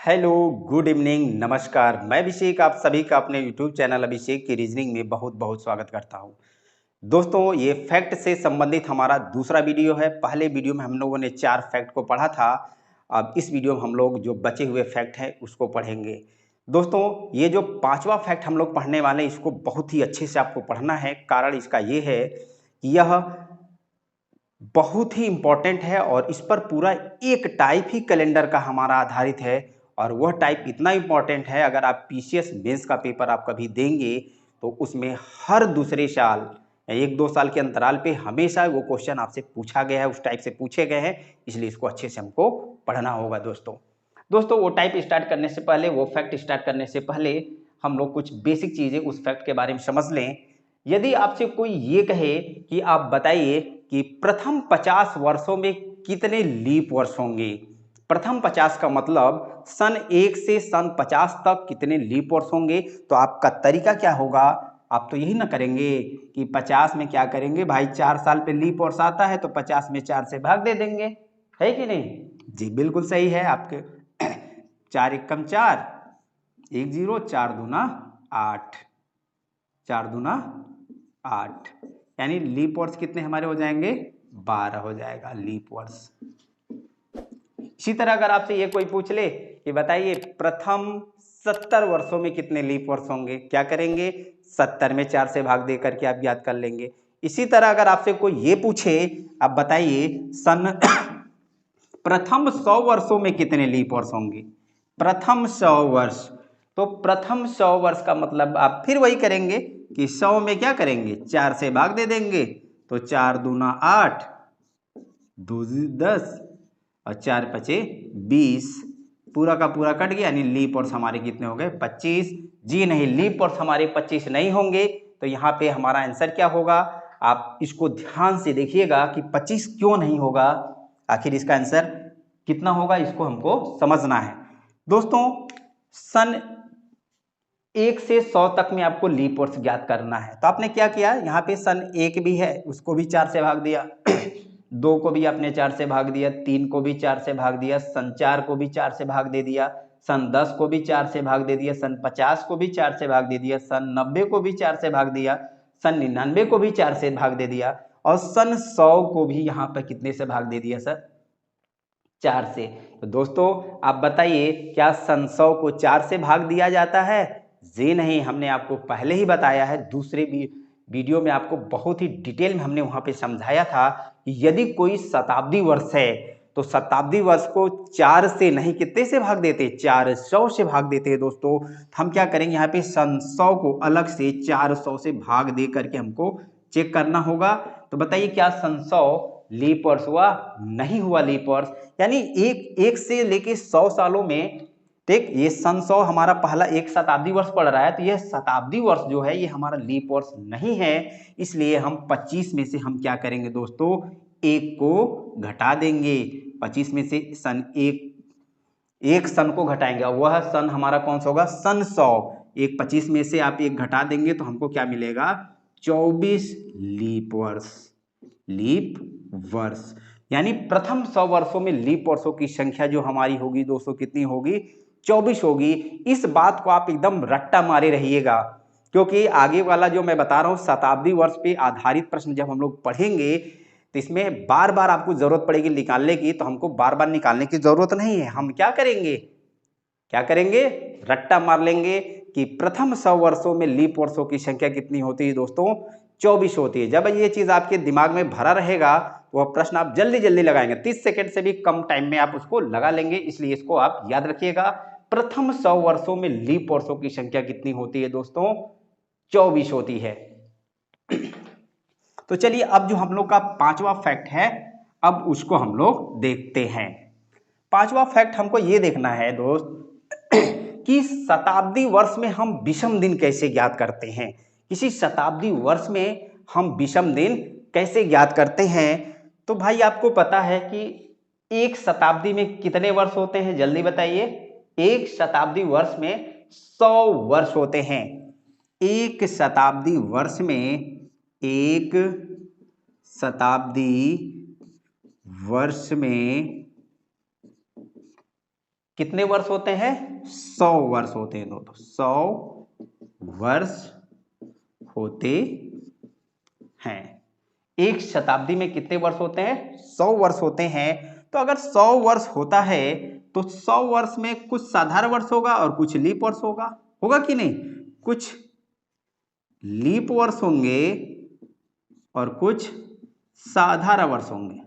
Hello, good evening, नमस्कार। मैं अभिषेक आप सभी का अपने यूट्यूब चैनल अभिषेक की रीजनिंग में बहुत बहुत स्वागत करता हूं। दोस्तों, ये फैक्ट से संबंधित हमारा दूसरा वीडियो है। पहले वीडियो में हम लोगों ने 4 फैक्ट को पढ़ा था। अब इस वीडियो में हम लोग जो बचे हुए फैक्ट हैं उसको पढ़ेंगे। दोस्तों, ये जो 5वां फैक्ट हम लोग पढ़ने वाले हैं इसको बहुत ही अच्छे से आपको पढ़ना है। कारण इसका ये है कि यह बहुत ही इम्पोर्टेंट है और इस पर पूरा एक टाइप ही कैलेंडर का हमारा आधारित है। और वह टाइप इतना इम्पोर्टेंट है, अगर आप पीसीएस मेंस का पेपर आप कभी देंगे तो उसमें हर दूसरे साल या 1-2 साल के अंतराल पे हमेशा वो क्वेश्चन आपसे पूछा गया है, उस टाइप से पूछे गए हैं। इसलिए इसको अच्छे से हमको पढ़ना होगा। दोस्तों वो टाइप स्टार्ट करने से पहले, वो फैक्ट स्टार्ट करने से पहले हम लोग कुछ बेसिक चीज़ें उस फैक्ट के बारे में समझ लें। यदि आपसे कोई ये कहे कि आप बताइए कि प्रथम 50 वर्षों में कितने लीप वर्ष होंगे। प्रथम 50 का मतलब सन 1 से सन 50 तक कितने लीप वर्ष होंगे, तो आपका तरीका क्या होगा। आप तो यही ना करेंगे कि 50 में क्या करेंगे भाई, 4 साल पे लीप वर्ष आता है तो 50 में 4 से भाग दे देंगे, है कि नहीं। जी बिल्कुल सही है आपके। 4 एकम 4, 1 0, 4 दूना 8, 4 दूना 8, यानी लीप वर्ष कितने हमारे हो जाएंगे, 12 हो जाएगा लीप वर्ष। इसी तरह अगर आपसे ये कोई पूछ ले कि बताइए प्रथम 70 वर्षों में कितने लीप वर्ष होंगे, क्या करेंगे, 70 में 4 से भाग दे करके आप याद कर लेंगे। इसी तरह अगर आपसे कोई ये पूछे, आप बताइए सन प्रथम 100 वर्षों में कितने लीप वर्ष होंगे, प्रथम 100 वर्ष, तो प्रथम 100 वर्ष का मतलब आप फिर वही करेंगे कि 100 में क्या करेंगे, 4 से भाग दे देंगे, तो 4 दूना 8, 2 10 और 4 पचे 20, पूरा का पूरा कट गया, यानी लीप वर्ष हमारे कितने हो गए, 25। जी नहीं, लीप वर्ष हमारे 25 नहीं होंगे। तो यहाँ पे हमारा आंसर क्या होगा, आप इसको ध्यान से देखिएगा कि 25 क्यों नहीं होगा, आखिर इसका आंसर कितना होगा, इसको हमको समझना है। दोस्तों, सन 1 से 100 तक में आपको लीप वर्ष ज्ञात करना है। तो आपने क्या किया, यहाँ पे सन 1 भी है, उसको भी 4 से भाग दिया 2 को भी आपने 4 से भाग दिया, 3 को भी 4 से भाग दिया, सन 4 को भी 4 से भाग दे दिया, सन 10 को भी 4 से भाग दे दिया, सन 50 को भी 4 से भाग दे दिया, सन 90 को भी 4 से भाग दिया, सन 99 को भी 4 से भाग दे दिया, और सन 100 को भी यहाँ पर कितने से भाग दे दिया सर, 4 से। तो दोस्तों आप बताइए, क्या सन 100 को 4 से भाग दिया जाता है। जी नहीं, हमने आपको पहले ही बताया है, दूसरे भी वीडियो में आपको बहुत ही डिटेल में हमने वहां पे समझाया था कि यदि कोई शताब्दी वर्ष है तो शताब्दी वर्ष को 4 से नहीं, कितने से भाग देते, 400 से भाग देते हैं। दोस्तों हम क्या करेंगे, यहाँ पे सन 100 को अलग से 400 से भाग दे करके हमको चेक करना होगा। तो बताइए, क्या सन 100 लीप वर्ष हुआ, नहीं हुआ लीप वर्ष। यानी एक से लेके 100 सालों में, ठीक, ये सन 100 हमारा पहला एक शताब्दी वर्ष पड़ रहा है, तो यह शताब्दी वर्ष जो है ये हमारा लीप वर्ष नहीं है। इसलिए हम 25 में से हम क्या करेंगे दोस्तों, एक को घटा देंगे। 25 में से सन एक सन को घटाएंगे, और वह सन हमारा कौन सा होगा, सन 100। एक 25 में से आप एक घटा देंगे तो हमको क्या मिलेगा, 24 लीप वर्ष। लीप वर्ष यानी प्रथम 100 वर्षों में लीप वर्षों की संख्या जो हमारी होगी दोस्तों, कितनी होगी, 24 होगी। इस बात को आप एकदम रट्टा मारे रहिएगा, क्योंकि आगे वाला जो मैं बता रहा हूं शताब्दी वर्ष पे आधारित प्रश्न जब हम लोग पढ़ेंगे तो इसमें बार बार आपको जरूरत पड़ेगी निकालने की। तो हमको बार बार निकालने की जरूरत नहीं है, हम क्या करेंगे, रट्टा मार लेंगे कि प्रथम 100 वर्षों में लीप वर्षों की संख्या कितनी होती है दोस्तों, 24 होती है। जब ये चीज आपके दिमाग में भरा रहेगा तो वह प्रश्न आप जल्दी जल्दी लगाएंगे, 30 सेकंड से भी कम टाइम में आप उसको लगा लेंगे। इसलिए इसको आप याद रखिएगा, प्रथम 100 वर्षों में लीप वर्षों की संख्या कितनी होती है दोस्तों, 24 होती है। तो चलिए अब जो हम लोग का 5वां फैक्ट है, अब उसको हम लोग देखते हैं। 5वां फैक्ट हमको ये देखना है दोस्त कि शताब्दी वर्ष में हम विषम दिन कैसे ज्ञात करते हैं। किसी शताब्दी वर्ष में हम विषम दिन कैसे ज्ञात करते हैं। तो भाई आपको पता है कि एक शताब्दी में कितने वर्ष होते हैं, जल्दी बताइए। एक शताब्दी वर्ष में 100 वर्ष होते हैं। एक शताब्दी वर्ष में, एक शताब्दी वर्ष में कितने वर्ष होते हैं? 100 वर्ष होते हैं दोस्तों, 100 वर्ष होते हैं। एक शताब्दी में कितने वर्ष होते हैं? 100 वर्ष होते हैं। तो अगर 100 वर्ष होता है तो 100 वर्ष में कुछ साधारण वर्ष होगा और कुछ लीप वर्ष होगा कि नहीं? कुछ लीप वर्ष होंगे और कुछ साधारण वर्ष होंगे।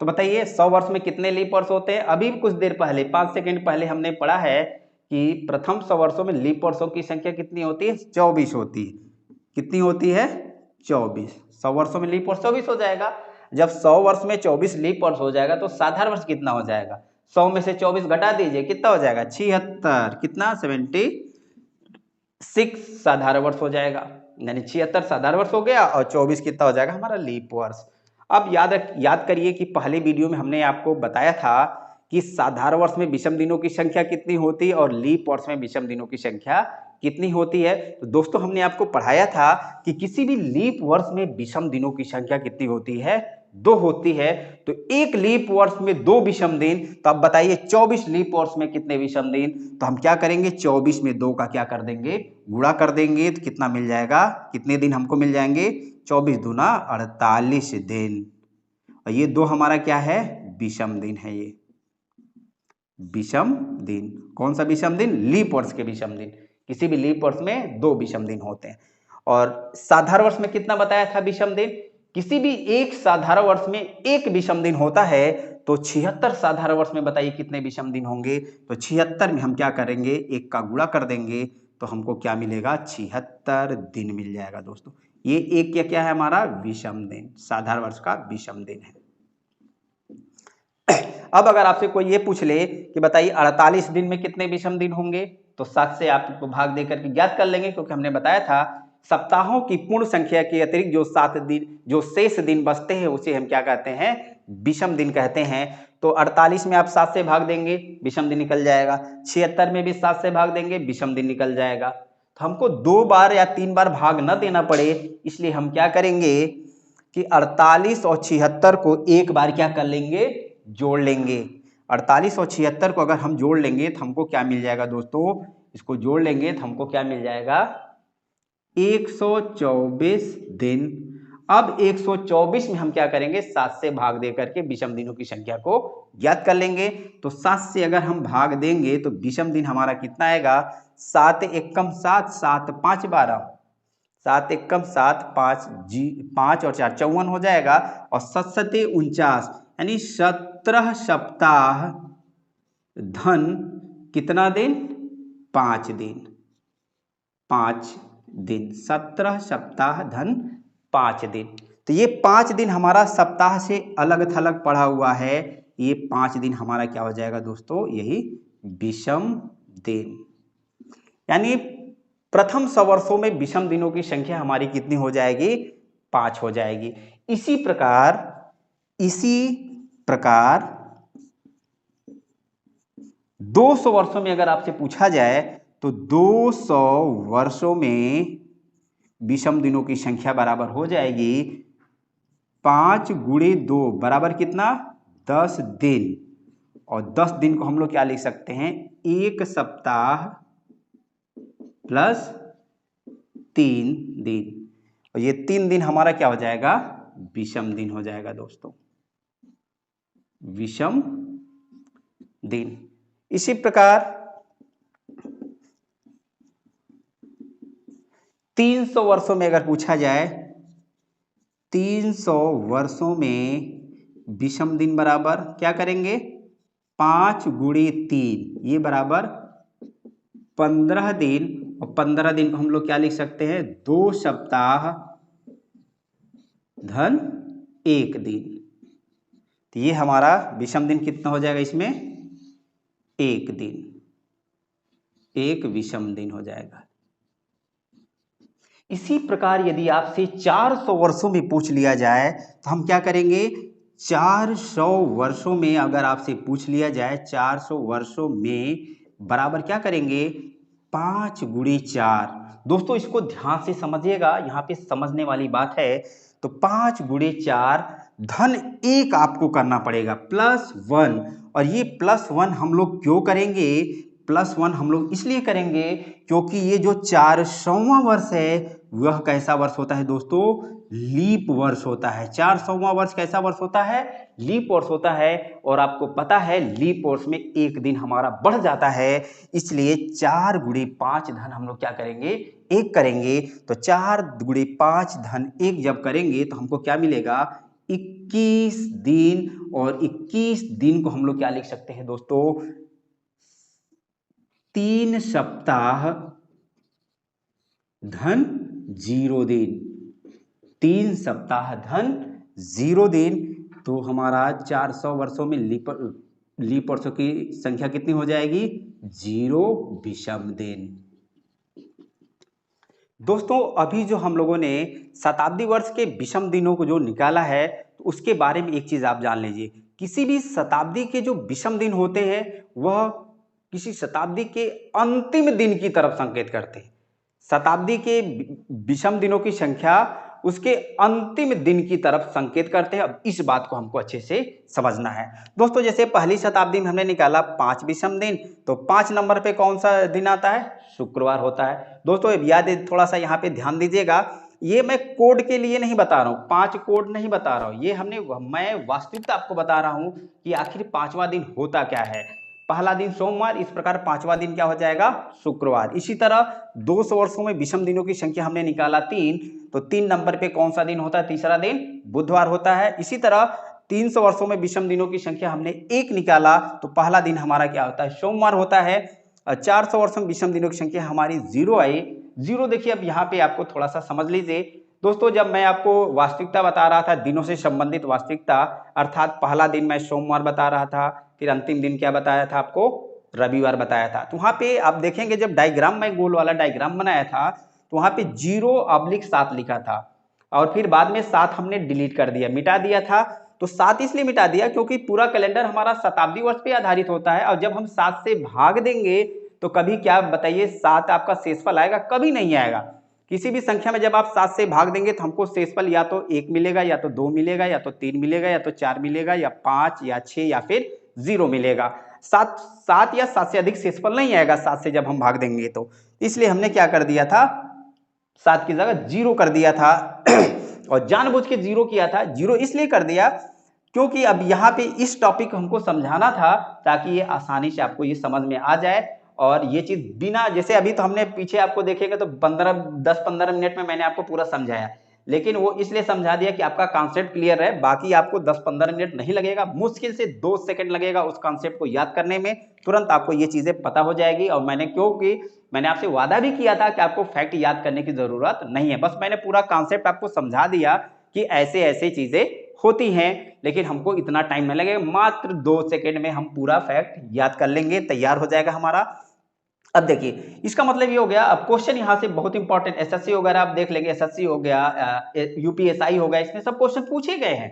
तो बताइए 100 वर्ष में कितने लीप वर्ष होते हैं? अभी कुछ देर पहले 5 सेकंड पहले हमने पढ़ा है कि प्रथम 100 वर्षों में लीप वर्षों की संख्या कितनी होती है? 24 होती है। कितनी होती है? 24। 100 वर्षों में लीप वर्ष 24 हो जाएगा। जब 100 वर्ष में 24 लीप वर्ष हो जाएगा तो साधारण वर्ष कितना हो जाएगा? 100 में से 24 घटा दीजिए, कितना हो जाएगा? 76। कितना? 76 साधारण वर्ष हो जाएगा। यानी 76 साधारण वर्ष हो गया और 24 कितना हो जाएगा? हमारा लीप वर्ष। अब याद करिए कि पहले वीडियो में हमने आपको बताया था कि साधारण वर्ष में विषम दिनों की संख्या कितनी होती है और लीप वर्ष में विषम दिनों की संख्या कितनी होती है। तो दोस्तों हमने आपको पढ़ाया था कि किसी भी लीप वर्ष में विषम दिनों की संख्या कितनी होती है? 2 होती है। तो एक लीप वर्ष में 2 विषम दिन। तो अब बताइए 24 लीप वर्ष में कितने विषम दिन? तो हम क्या करेंगे? 24 में 2 का क्या कर देंगे? गुणा कर देंगे। तो कितना मिल जाएगा? कितने दिन हमको मिल जाएंगे? 24 दूना 48 दिन। और ये 2 हमारा क्या है? विषम दिन है। ये विषम दिन। कौन सा विषम दिन? लीप वर्ष के विषम दिन। किसी भी लीप वर्ष में 2 विषम दिन होते हैं। और साधारण वर्ष में कितना बताया था विषम दिन? किसी भी एक साधारण वर्ष में एक विषम दिन होता है। तो 76 साधारण वर्ष में बताइए कितने विषम दिन होंगे? तो 76 में हम क्या करेंगे? 1 का गुणा कर देंगे तो हमको क्या मिलेगा? 76 दिन मिल जाएगा दोस्तों। ये एक क्या है? हमारा विषम दिन, साधारण वर्ष का विषम दिन है। अब अगर आपसे कोई ये पूछ ले कि बताइए 48 दिन में कितने विषम दिन होंगे? तो 7 से आपको भाग देकर के ज्ञात कर लेंगे, क्योंकि हमने बताया था सप्ताहों की पूर्ण संख्या के अतिरिक्त जो 7 दिन जो शेष दिन बचते हैं उसे हम क्या कहते हैं? विषम दिन कहते हैं। तो 48 में आप 7 से भाग देंगे, विषम दिन निकल जाएगा। 76 में भी 7 से भाग देंगे, विषम दिन निकल जाएगा। तो हमको 2 बार या 3 बार भाग न देना पड़े, इसलिए हम क्या करेंगे कि 48 और 76 को एक बार क्या कर लेंगे? जोड़ लेंगे। 48 और 76 को अगर हम जोड़ लेंगे तो हमको क्या मिल जाएगा दोस्तों? इसको जोड़ लेंगे तो हमको क्या मिल जाएगा? 124 दिन। अब 124 में हम क्या करेंगे? 7 से भाग दे करके विषम दिनों की संख्या को ज्ञात कर लेंगे। तो 7 से अगर हम भाग देंगे तो विषम दिन हमारा कितना आएगा? 7 एकम 7, 7 5 12, 7 एकम 7, 5 और 4 54 हो जाएगा। और 7 सते 49, यानी 17 सप्ताह धन कितना दिन? 5 दिन। 5 दिन। 17 सप्ताह धन 5 दिन। तो ये 5 दिन हमारा सप्ताह से अलग थलग पड़ा हुआ है। ये 5 दिन हमारा क्या हो जाएगा दोस्तों? यही विषम दिन। यानी प्रथम 100 वर्षों में विषम दिनों की संख्या हमारी कितनी हो जाएगी? 5 हो जाएगी। इसी प्रकार 200 वर्षों में अगर आपसे पूछा जाए तो 200 वर्षों में विषम दिनों की संख्या बराबर हो जाएगी 5 गुणे 2 बराबर कितना? 10 दिन। और 10 दिन को हम लोग क्या लिख सकते हैं? 1 सप्ताह प्लस 3 दिन। और ये 3 दिन हमारा क्या हो जाएगा? विषम दिन हो जाएगा दोस्तों, विषम दिन। इसी प्रकार 300 वर्षों में अगर पूछा जाए, 300 वर्षों में विषम दिन बराबर क्या करेंगे? 5 गुणे 3, ये बराबर 15 दिन। और 15 दिन को हम लोग क्या लिख सकते हैं? 2 सप्ताह धन 1 दिन। तो ये हमारा विषम दिन कितना हो जाएगा? इसमें 1 दिन, 1 विषम दिन हो जाएगा। इसी प्रकार यदि आपसे 400 वर्षों में पूछ लिया जाए तो हम क्या करेंगे? 400 वर्षों में अगर आपसे पूछ लिया जाए, 400 वर्षों में बराबर क्या करेंगे? 5 गुणे 4। दोस्तों इसको ध्यान से समझिएगा, यहाँ पे समझने वाली बात है। तो 5 गुणे 4 धन 1 आपको करना पड़ेगा +1। और ये +1 हम लोग क्यों करेंगे? +1 हम लोग इसलिए करेंगे क्योंकि ये जो 400वां वर्ष है वह कैसा वर्ष होता है दोस्तों? लीप वर्ष होता है। 400वां वर्ष कैसा वर्ष होता है? लीप वर्ष होता है। और आपको पता है लीप वर्ष में एक दिन हमारा बढ़ जाता है, इसलिए 4 गुणे 5 धन हम लोग क्या करेंगे? 1 करेंगे। तो 4 गुणे 5 धन 1 जब करेंगे तो हमको क्या मिलेगा? 21 दिन। और 21 दिन को हम लोग क्या लिख सकते हैं दोस्तों? 3 सप्ताह धन 0 दिन। 3 सप्ताह धन 0 दिन। तो हमारा 400 वर्षों में लीप वर्षों की संख्या कितनी हो जाएगी? 0 विषम दिन। दोस्तों अभी जो हम लोगों ने शताब्दी वर्ष के विषम दिनों को जो निकाला है तो उसके बारे में एक चीज आप जान लीजिए। किसी भी शताब्दी के जो विषम दिन होते हैं वह किसी शताब्दी के अंतिम दिन की तरफ संकेत करते हैं। शताब्दी के विषम दिनों की संख्या उसके अंतिम दिन की तरफ संकेत करते हैं। अब इस बात को हमको अच्छे से समझना है दोस्तों। जैसे पहली शताब्दी में हमने निकाला 5 विषम दिन, तो 5 नंबर पे कौन सा दिन आता है? शुक्रवार होता है। दोस्तों याद है, थोड़ा सा यहाँ पे ध्यान दीजिएगा, ये मैं कोड के लिए नहीं बता रहा हूँ, 5 कोड नहीं बता रहा हूँ, ये मैं वास्तविकता आपको बता रहा हूँ कि आखिर 5वां दिन होता क्या है। पहला दिन सोमवार, इस प्रकार 5वां दिन क्या हो जाएगा? शुक्रवार। इसी तरह 200 वर्षों में विषम दिनों की संख्या हमने निकाला 3, तो 3 नंबर पे कौन सा दिन होता है? तीसरा दिन बुधवार होता है। इसी तरह 300 वर्षों में विषम दिनों की संख्या हमने 1 निकाला, तो पहला दिन हमारा क्या होता है? सोमवार होता है। 400 वर्षों में विषम दिनों की संख्या हमारी 0 आई। 0 देखिए, अब यहाँ पे आपको थोड़ा सा समझ लीजिए दोस्तों। जब मैं आपको वास्तविकता बता रहा था, दिनों से संबंधित वास्तविकता, अर्थात पहला दिन मैं सोमवार बता रहा था, फिर अंतिम दिन क्या बताया था आपको? रविवार बताया था। तो वहां पे आप देखेंगे जब डायग्राम, मैं गोल वाला डायग्राम बनाया था, तो वहां पे 0/7 लिखा था और फिर बाद में 7 हमने डिलीट कर दिया, मिटा दिया था। तो 7 इसलिए मिटा दिया क्योंकि पूरा कैलेंडर हमारा शताब्दी वर्ष पे आधारित होता है और जब हम 7 से भाग देंगे तो कभी क्या बताइए 7 आपका शेषफल आएगा? कभी नहीं आएगा। किसी भी संख्या में जब आप 7 से भाग देंगे तो हमको शेषफल या तो 1 मिलेगा, या तो 2 मिलेगा, या तो 3 मिलेगा, या तो 4 मिलेगा, या 5 या 6 या फिर 0 मिलेगा। 7 या 7 से अधिक शेषफल नहीं आएगा 7 से जब हम भाग देंगे तो। इसलिए हमने क्या कर दिया था? 7 की जगह 0 कर दिया था और जानबूझ के 0 किया था। 0 इसलिए कर दिया क्योंकि अब यहाँ पे इस टॉपिक को हमको समझाना था ताकि ये आसानी से आपको ये समझ में आ जाए। और ये चीज बिना, जैसे अभी तो हमने पीछे आपको देखेगा तो 10-15 मिनट में मैंने आपको पूरा समझाया, लेकिन वो इसलिए समझा दिया कि आपका कॉन्सेप्ट क्लियर है। बाकी आपको 10-15 मिनट नहीं लगेगा, मुश्किल से 2 सेकंड लगेगा उस कॉन्सेप्ट को याद करने में, तुरंत आपको ये चीजें पता हो जाएगी। और क्योंकि मैंने आपसे वादा भी किया था कि आपको फैक्ट याद करने की जरूरत नहीं है, बस मैंने पूरा कॉन्सेप्ट आपको समझा दिया कि ऐसे ऐसे चीजें होती हैं, लेकिन हमको इतना टाइम नहीं लगेगा, मात्र 2 सेकंड में हम पूरा फैक्ट याद कर लेंगे, तैयार हो जाएगा हमारा। अब देखिए इसका मतलब ये हो गया। अब क्वेश्चन यहाँ से बहुत इंपॉर्टेंट, एसएससी वगैरह आप देख लेंगे, एसएससी हो गया, यूपीएसआई हो गया, इसमें सब क्वेश्चन पूछे गए हैं।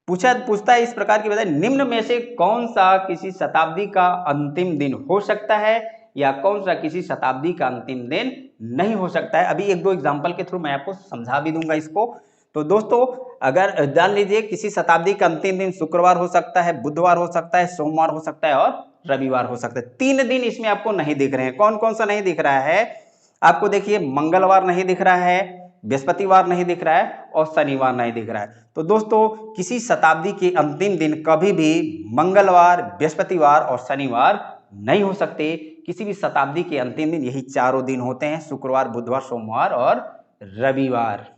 पूछता है इस प्रकार की, बताए निम्न में से कौन सा किसी शताब्दी का अंतिम दिन हो सकता है या कौन सा किसी शताब्दी का अंतिम दिन नहीं हो सकता है। अभी 1-2 एग्जाम्पल के थ्रू मैं आपको समझा भी दूंगा इसको। तो दोस्तों अगर जान लीजिए, किसी शताब्दी का अंतिम दिन शुक्रवार हो सकता है, बुधवार हो सकता है, सोमवार हो सकता है और रविवार हो सकता है। 3 दिन इसमें आपको नहीं दिख रहे हैं। कौन कौन सा नहीं दिख रहा है आपको? देखिए, मंगलवार नहीं दिख रहा है, बृहस्पतिवार नहीं दिख रहा है और शनिवार नहीं दिख रहा है। तो दोस्तों किसी शताब्दी के अंतिम दिन कभी भी मंगलवार, बृहस्पतिवार और शनिवार नहीं हो सकते। किसी भी शताब्दी के अंतिम दिन यही चारों दिन होते हैं, शुक्रवार, बुधवार, सोमवार और रविवार।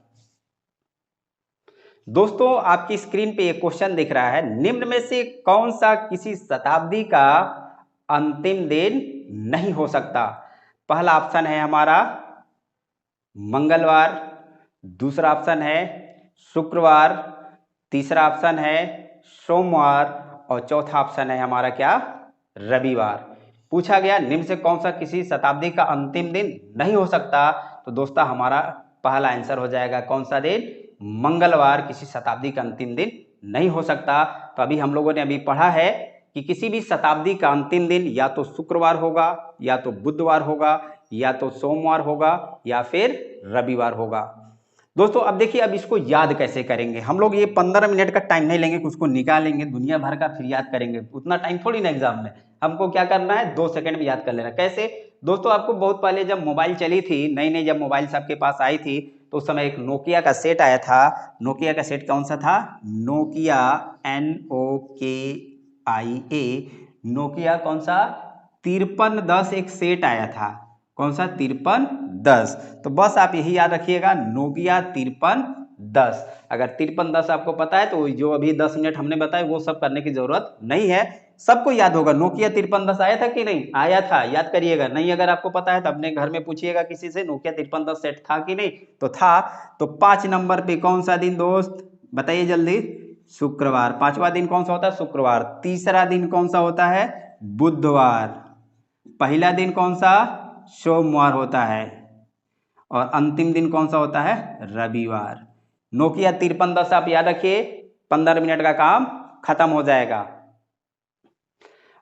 दोस्तों आपकी स्क्रीन पे एक क्वेश्चन दिख रहा है, निम्न में से कौन सा किसी शताब्दी का अंतिम दिन नहीं हो सकता? पहला ऑप्शन है हमारा मंगलवार, दूसरा ऑप्शन है शुक्रवार, तीसरा ऑप्शन है सोमवार और चौथा ऑप्शन है हमारा क्या? रविवार। पूछा गया निम्न से कौन सा किसी शताब्दी का अंतिम दिन नहीं हो सकता, तो दोस्तों हमारा पहला आंसर हो जाएगा कौन सा दिन? मंगलवार किसी शताब्दी का अंतिम दिन नहीं हो सकता। तो अभी हम लोगों ने अभी पढ़ा है कि किसी भी शताब्दी का अंतिम दिन या तो शुक्रवार होगा, या तो बुधवार होगा, या तो सोमवार होगा, या फिर रविवार होगा। दोस्तों अब देखिए, अब इसको याद कैसे करेंगे हम लोग। ये 15 मिनट का टाइम नहीं लेंगे, उसको निकालेंगे दुनिया भर का, फिर याद करेंगे। उतना टाइम थोड़ी ना एग्जाम में। हमको क्या करना है, 2 सेकंड में याद कर लेना। कैसे दोस्तों, आपको बहुत पहले जब मोबाइल चली थी, नई नई जब मोबाइल सबके पास आई थी, तो उस समय एक नोकिया का सेट आया था। नोकिया का सेट कौन सा था, नोकिया NOKIA। नोकिया कौन सा, 5310 एक सेट आया था। कौन सा, 5310। तो बस आप यही याद रखिएगा, नोकिया 5310। अगर 5310 आपको पता है तो जो अभी 10 मिनट हमने बताए वो सब करने की जरूरत नहीं है, सबको याद होगा। नोकिया 5310 आया था कि नहीं, आया था, याद करिएगा। नहीं अगर आपको पता है तो अपने घर में पूछिएगा किसी से, नोकिया 5310 सेट था कि नहीं, तो था। तो 5 नंबर पे कौन सा दिन दोस्त, बताइए जल्दी। शुक्रवार। 5वां दिन कौन सा होता है, शुक्रवार। तीसरा दिन कौन सा होता है, बुधवार। पहला दिन कौन सा, सोमवार होता है। और अंतिम दिन कौन सा होता है, रविवार। नोकिया 5310 आप याद रखिए, 15 मिनट का काम खत्म हो जाएगा।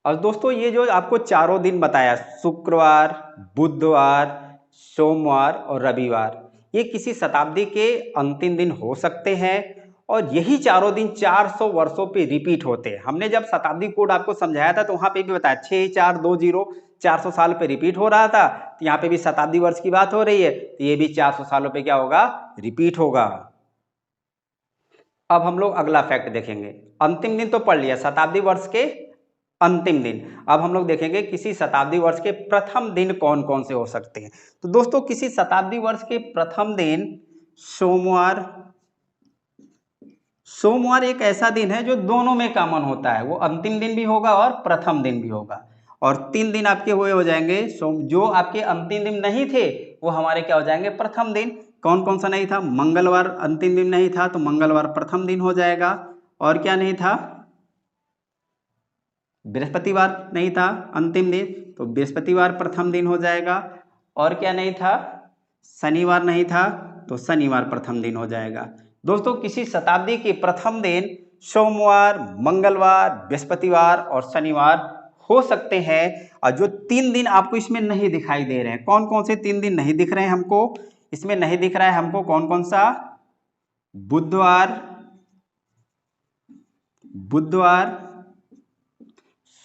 और दोस्तों ये जो आपको चारों दिन बताया, शुक्रवार, बुधवार, सोमवार और रविवार, ये किसी शताब्दी के अंतिम दिन हो सकते हैं। और यही चारों दिन 400 वर्षों पे रिपीट होते हैं। हमने जब शताब्दी कोड आपको समझाया था तो वहां पे भी बताया 6420, 400 साल पे रिपीट हो रहा था। तो यहाँ पे भी शताब्दी वर्ष की बात हो रही है, तो ये भी 400 सालों पे क्या होगा, रिपीट होगा। अब हम लोग अगला फैक्ट देखेंगे। अंतिम दिन तो पढ़ लिया, शताब्दी वर्ष के अंतिम दिन। अब हम लोग देखेंगे किसी शताब्दी वर्ष के प्रथम दिन कौन कौन से हो सकते हैं। तो दोस्तों किसी शताब्दी वर्ष के प्रथम दिन सोमवार। सोमवार एक ऐसा दिन है जो दोनों में कॉमन होता है, वो अंतिम दिन भी होगा और प्रथम दिन भी होगा। और 3 दिन आपके हुए हो जाएंगे सोम, जो आपके अंतिम दिन नहीं थे वो हमारे क्या हो जाएंगे, प्रथम दिन। कौन कौन सा नहीं था, मंगलवार अंतिम दिन नहीं था, तो मंगलवार प्रथम दिन हो जाएगा। और क्या नहीं था, बृहस्पतिवार नहीं था अंतिम दिन, तो बृहस्पतिवार प्रथम दिन हो जाएगा। और क्या नहीं था, शनिवार नहीं था, तो शनिवार प्रथम दिन हो जाएगा। दोस्तों किसी शताब्दी के प्रथम दिन सोमवार, मंगलवार, बृहस्पतिवार और शनिवार हो सकते हैं। और जो 3 दिन आपको इसमें नहीं दिखाई दे रहे हैं, कौन कौन से 3 दिन नहीं दिख रहे हैं हमको, इसमें नहीं दिख रहा है हमको, कौन कौन सा, बुधवार, बुधवार,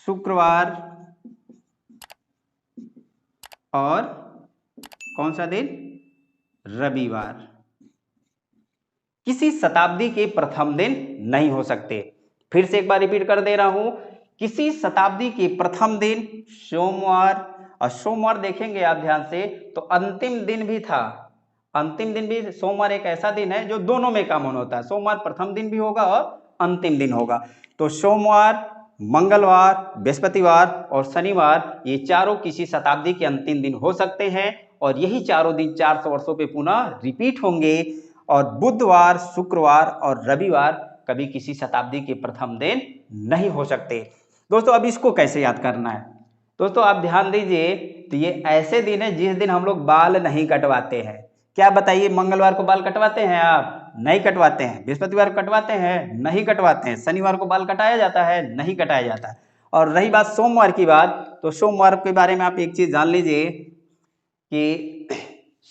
शुक्रवार और कौन सा दिन, रविवार। किसी शताब्दी के प्रथम दिन नहीं हो सकते। फिर से एक बार रिपीट कर दे रहा हूं, किसी शताब्दी के प्रथम दिन सोमवार। और सोमवार देखेंगे आप ध्यान से तो अंतिम दिन भी था, अंतिम दिन भी। सोमवार एक ऐसा दिन है जो दोनों में कॉमन होता है, सोमवार प्रथम दिन भी होगा और अंतिम दिन होगा। तो सोमवार, मंगलवार, बृहस्पतिवार और शनिवार, ये चारों किसी शताब्दी के अंतिम दिन हो सकते हैं। और यही चारों दिन 400 वर्षों पे पुनः रिपीट होंगे। और बुधवार, शुक्रवार और रविवार कभी किसी शताब्दी के प्रथम दिन नहीं हो सकते। दोस्तों अब इसको कैसे याद करना है, दोस्तों आप ध्यान दीजिए। तो ये ऐसे दिन है जिस दिन हम लोग बाल नहीं कटवाते हैं। क्या बताइए, मंगलवार को बाल कटवाते हैं आप, नहीं कटवाते हैं। बृहस्पतिवार को कटवाते हैं, नहीं कटवाते हैं। शनिवार को बाल कटाया जाता है, नहीं कटाया जाता है। और रही बात सोमवार की बात, तो सोमवार के बारे में आप एक चीज जान लीजिए कि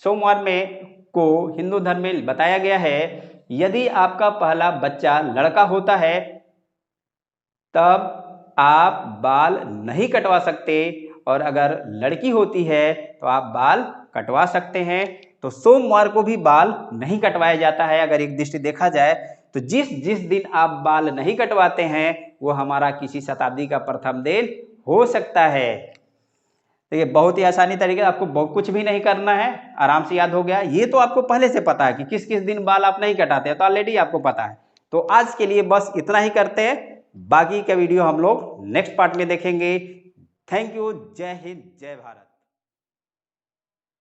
सोमवार में को हिंदू धर्म में बताया गया है, यदि आपका पहला बच्चा लड़का होता है तब आप बाल नहीं कटवा सकते, और अगर लड़की होती है तो आप बाल कटवा सकते हैं। तो सोमवार को भी बाल नहीं कटवाया जाता है। अगर एक दृष्टि देखा जाए तो जिस जिस दिन आप बाल नहीं कटवाते हैं वो हमारा किसी शताब्दी का प्रथम दिन हो सकता है। देखिए बहुत ही आसानी तरीके से, आपको बहुत कुछ भी नहीं करना है, आराम से याद हो गया। ये तो आपको पहले से पता है कि किस किस दिन बाल आप नहीं कटाते हैं, तो ऑलरेडी आपको पता है। तो आज के लिए बस इतना ही करते हैं, बाकी का वीडियो हम लोग नेक्स्ट पार्ट में देखेंगे। थैंक यू, जय हिंद, जय भारत।